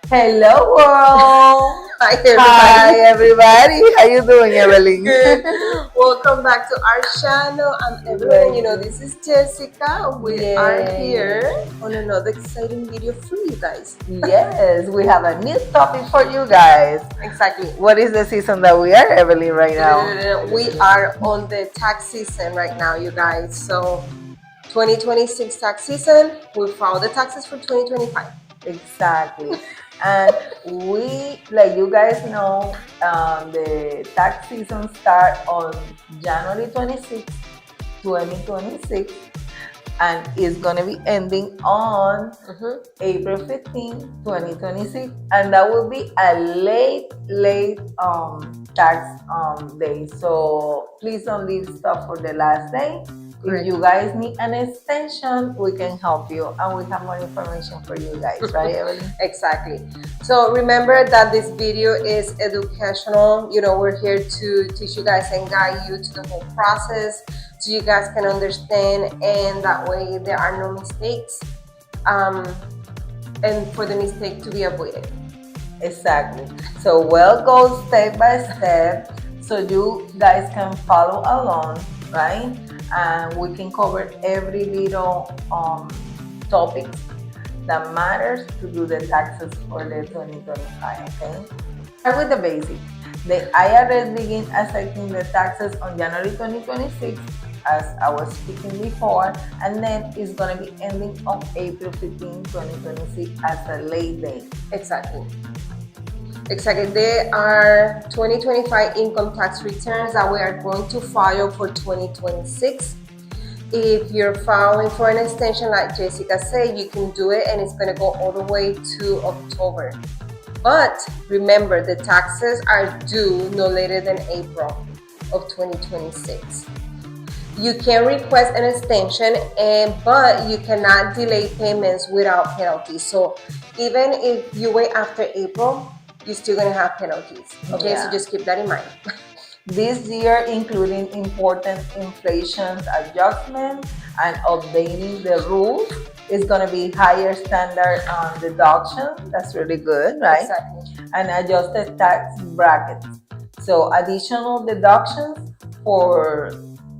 Hello, world. Hi, everybody. Hi, everybody. How you doing, Evelyn? Good. Welcome back to our channel. I'm Evelyn. You know, this is Jessica. We are here on another exciting video for you guys. Yes, we have a new topic for you guys. Exactly. What is the season that we are, Evelyn, right now? We are on the tax season right now, you guys. So 2026 tax season. We file the taxes for 2025. Exactly. And we, like you guys know, the tax season start on January 26, 2026, and it's gonna be ending on April 15, 2026, and that will be a late tax day. So please don't leave stuff for the last day. If you guys need an extension, we can help you, and we have more information for you guys, right, Evelyn? Exactly. So remember that this video is educational. You know, we're here to teach you guys and guide you to the whole process so you guys can understand, and that way there are no mistakes, and for the mistake to be avoided. Exactly. So we'll go step by step so you guys can follow along, right? And we can cover every little topic that matters to do the taxes for the 2025, okay? Start with the basic. The IRS begin accepting the taxes on January 2026, as I was speaking before, and then it's going to be ending on April 15, 2026 as a late date. Exactly. They are 2025 income tax returns that we are going to file for 2026. If you're filing for an extension, like Jessica said, you can do it, and it's going to go all the way to October. But remember, the taxes are due no later than April of 2026. You can request an extension, but you cannot delay payments without penalties. So even if you wait after April, you're still going to have penalties. Okay, so just keep that in mind. This year, including important inflation adjustments and updating the rules, is going to be higher standard deduction. That's really good, right? Exactly. And adjusted tax brackets. So additional deductions for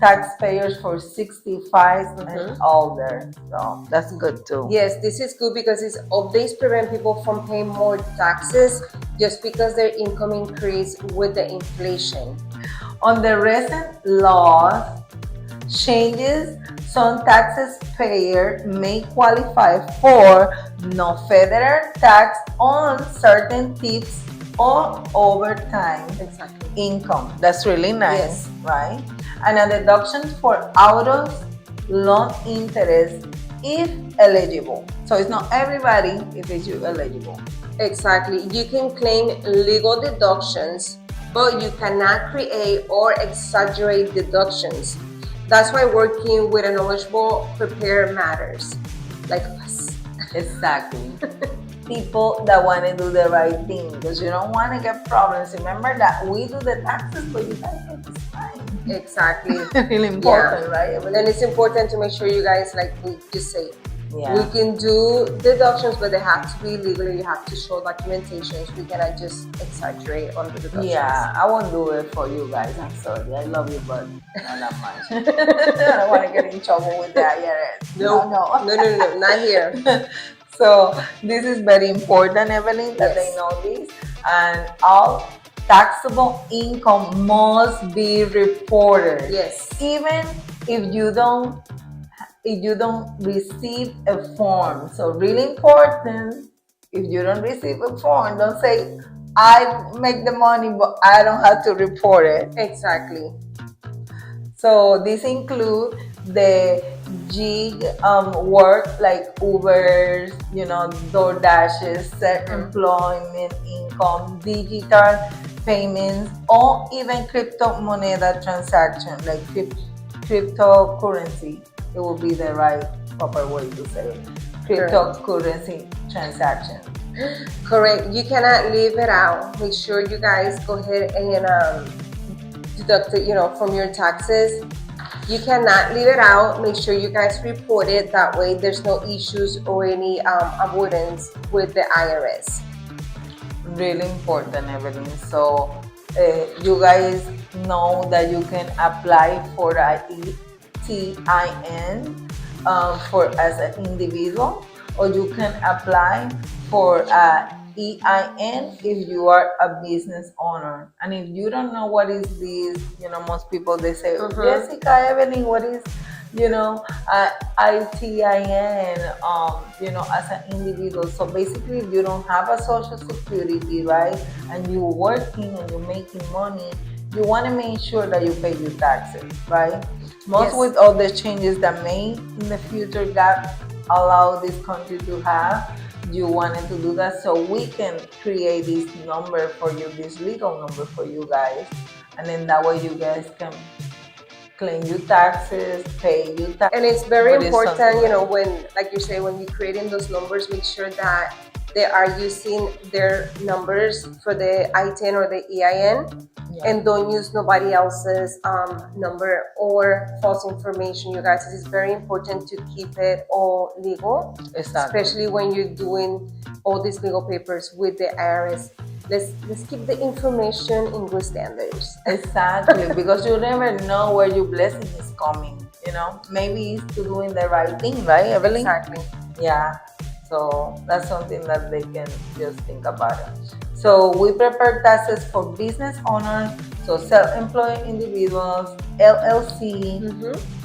taxpayers for 65 and older. So that's good too. Yes, this is good because these updates prevent people from paying more taxes just because their income increased with the inflation. On the recent laws changes, some taxes payer may qualify for no federal tax on certain tips or overtime income. That's really nice, right? And a deduction for autos loan interest if eligible. So it's not everybody if it's you eligible. Exactly. You can claim legal deductions, but you cannot create or exaggerate deductions. That's why working with a knowledgeable preparer matters, like us. Exactly. People that want to do the right thing, because you don't want to get problems. Remember that we do the taxes, but you guys have to sign. Exactly. Really important, right? And it's important to make sure you guys, like we just say, we can do deductions, but they have to be legal. You have to show documentations. We cannot just exaggerate on the deductions. Yeah, I won't do it for you guys. I'm sorry. I love you, but not that much. I don't want to get in trouble with the IRS. No, not here. So this is very important, Evelyn, that they know this. And all taxable income must be reported. Yes. Even if you don't receive a form. So really important, if you don't receive a form, don't say, I make the money, but I don't have to report it. Exactly. So this includes the gig work like Ubers, DoorDashes, self-employment income, digital payments, or even crypto-moneda transaction like cryptocurrency. It will be the right proper way to say it. Cryptocurrency transaction. Correct. You cannot leave it out. Make sure you guys go ahead and deduct it, from your taxes. You cannot leave it out. Make sure you guys report it. That way there's no issues or any avoidance with the IRS. really important, Evelyn. So you guys know that you can apply for a ETIN for as an individual, or you can apply for a EIN if you are a business owner. And if you don't know what is this, most people they say, Jessica, Evelyn, what is, ITIN, as an individual. So basically, if you don't have a social security, right, and you're working and you're making money, you want to make sure that you pay your taxes, right? Most Yes. with all the changes that may in the future that allow this country to have, you wanted to do that so we can create this number for you, this legal number for you guys, and then that way you guys can claim your taxes, pay your taxes. And it's very But it's important, something when, like you say, when you're creating those numbers, make sure that they are using their numbers for the ITIN or the EIN, Yeah. and don't use nobody else's number or false information, you guys. It is very important to keep it all legal, Exactly. especially when you're doing all these legal papers with the IRS. Let's keep the information in good standards. Exactly, because you never know where your blessing is coming. Maybe it's to doing the right thing, right, Evelyn? Exactly. Yeah. So that's something that they can just think about it. So we prepare taxes for business owners, so self-employed individuals, LLC,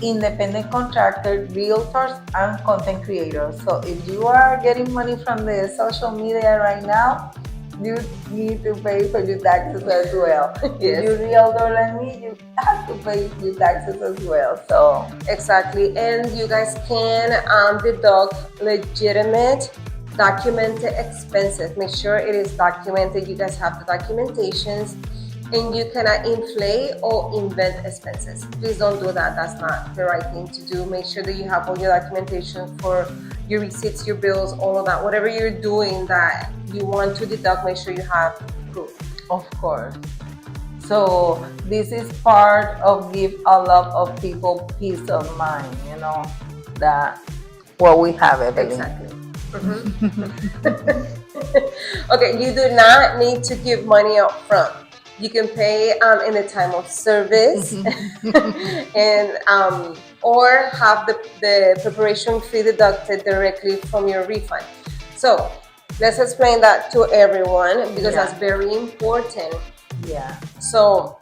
independent contractor, realtors, and content creators. So if you are getting money from the social media right now, you need to pay for your taxes as well. If you're realtor like me, you have to pay your taxes as well. So exactly, and you guys can deduct legitimate documented expenses. Make sure it is documented. You guys have the documentations, and you cannot inflate or invent expenses. Please don't do that. That's not the right thing to do. Make sure that you have all your documentation for your receipts, your bills, all of that. Whatever you're doing that you want to deduct, make sure you have proof. Of course. So this is part of give a lot of people peace of mind, that what we have, Evelyn. Exactly. Okay, you do not need to give money up front. You can pay in the time of service, and or have the preparation fee deducted directly from your refund. So let's explain that to everyone, because that's very important. Yeah. So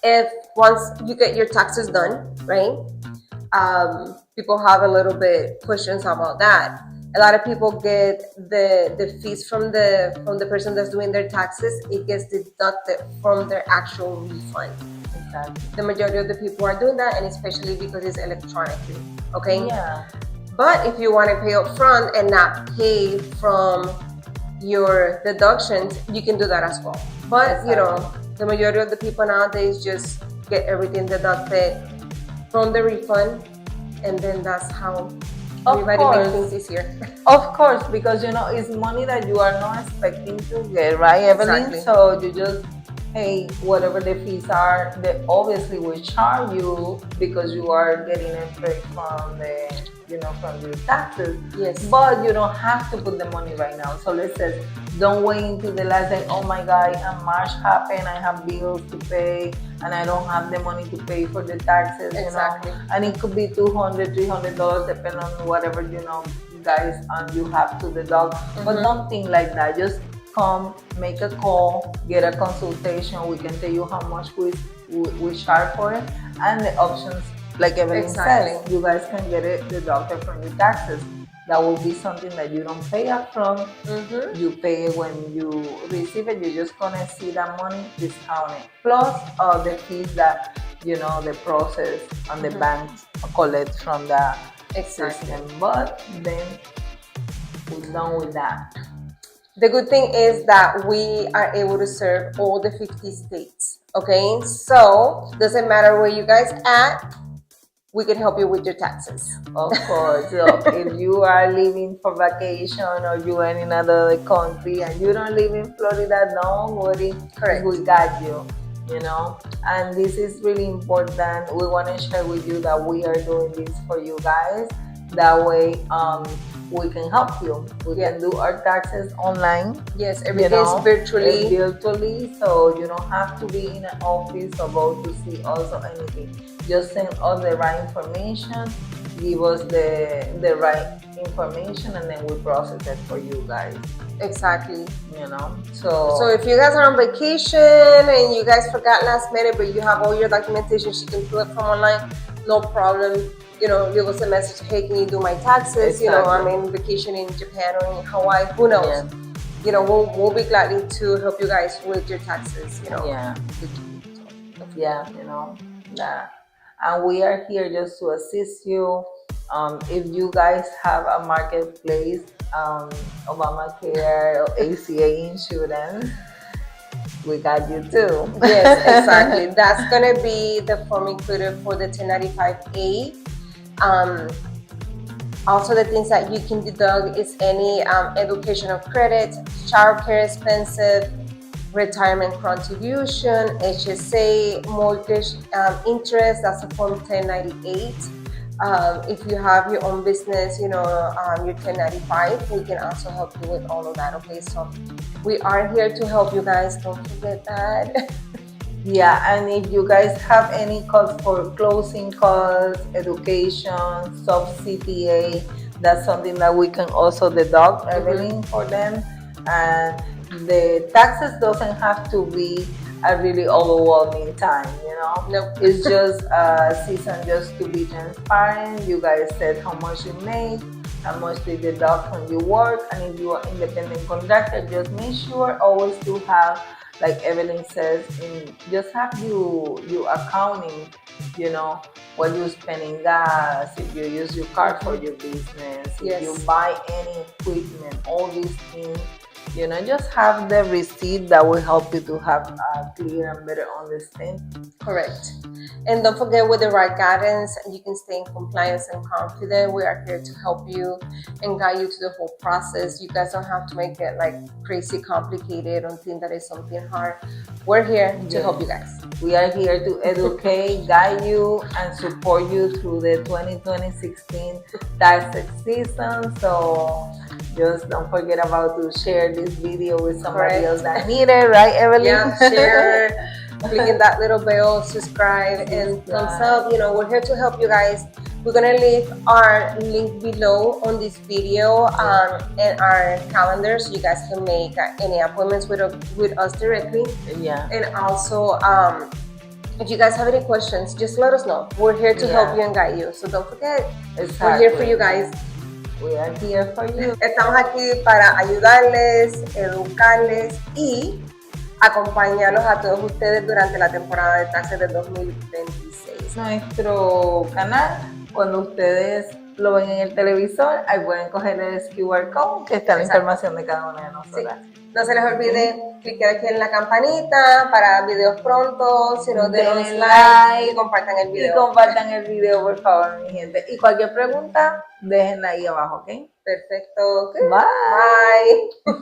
if once you get your taxes done, right? People have a little bit questions about that. A lot of people get the fees from the person that's doing their taxes. It gets deducted from their actual refund. Exactly. The majority of the people are doing that, and especially because it's electronically. Okay. Yeah. But if you want to pay up front and not pay from your deductions, you can do that as well. But the majority of the people nowadays just get everything deducted from the refund, and then that's how everybody makes things easier. Of course, because it's money that you are not expecting to get, right, Evelyn? Exactly. So you just pay whatever the fees are. They obviously will charge you because you are getting it paid from from your taxes. Yes. But you don't have to put the money right now. So let's say, don't wait until the last day. Oh my God, March happened. I have bills to pay, and I don't have the money to pay for the taxes. Exactly. And it could be $200, $300, depending on whatever guys you have to deduct. But don't think like that. Just come, make a call, get a consultation. We can tell you how much we charge for it, and the options. Like Evelyn says, you guys can get it deducted from your taxes. That will be something that you don't pay up front. You pay it when you receive it. You're just gonna see that money discounted, plus the fees that the process and the banks collect from the system. But then we're done with that. The good thing is that we are able to serve all the 50 states. Okay, so doesn't matter where you guys at, we can help you with your taxes. Of course. So if you are leaving for vacation, or you are in another country and you don't live in Florida, don't worry. Correct. We got you. And this is really important. We want to share with you that we are doing this for you guys. That way, we can help you. We Yeah. can do our taxes online. Yes, You everything's know, virtually. virtually, so you don't have to be in an office or go to see us or anything. Just send us the right information, give us the right information, and then we process it for you guys. Exactly. You know, So if you guys are on vacation and you guys forgot last minute, but you have all your documentation, you can pull it from online, no problem. You know, leave us a message. Hey, can you do my taxes? You know, I'm Exactly. in vacation in Japan or in Hawaii. Who knows? Yeah. You know, we'll be glad to help you guys with your taxes. You know. Yeah. Yeah, you know that, and we are here just to assist you. If you guys have a marketplace, Obamacare or ACA insurance, we got you too. Yes, exactly. That's gonna be the form included for the 1095A. Also, the things that you can deduct is any educational credit, childcare expenses, retirement contribution, HSA, mortgage interest. That's a form 1098. If you have your own business, you know, your 1095, we can also help you with all of that. Okay, so we are here to help you guys. Don't forget that. Yeah, and if you guys have any calls for closing costs, education, sub CTA, that's something that we can also deduct everything for them. And the taxes doesn't have to be a really overwhelming time, you know. Nope. It's just a season just to be transparent. You guys said how much you make, how much they deduct when you work, and if you are independent contractor, just make sure always to have, like Evelyn says, just have you accounting, you know, what you spend in gas, if you use your car for your business, if you buy any equipment, all these things, you know, just have the receipt that will help you to have a clear and better understanding. Correct. And don't forget, with the right guidance, you can stay in compliance and confident. We are here to help you and guide you to the whole process. You guys don't have to make it like crazy complicated or think that it's something hard. We're here to help you guys. We are here to educate, guide you, and support you through the 2016 tax season. So just don't forget about to share this video with somebody else that need it, right, Evelyn? Yeah, share, clicking that little bell, subscribe, and thumbs up. You know, we're here to help you guys. We're gonna leave our link below on this video and our calendar, so you guys can make any appointments with us directly. Yeah. And also, if you guys have any questions, just let us know. We're here to help you and guide you. So don't forget, we're here for you guys. We are here for you. Estamos aquí para ayudarles, educarles y acompañarlos a todos ustedes durante la temporada de taxes del 2026. Nuestro canal, cuando ustedes lo ven en el televisor, ahí pueden coger el QR code, que está la información de cada una de nosotras. Sí. No se les olvide clicar aquí en la campanita para videos pronto, si no denle like y compartan el video. Y compartan el video, por favor, mi gente. Y cualquier pregunta, déjenla ahí abajo, ¿ok? Perfecto. Bye. Bye.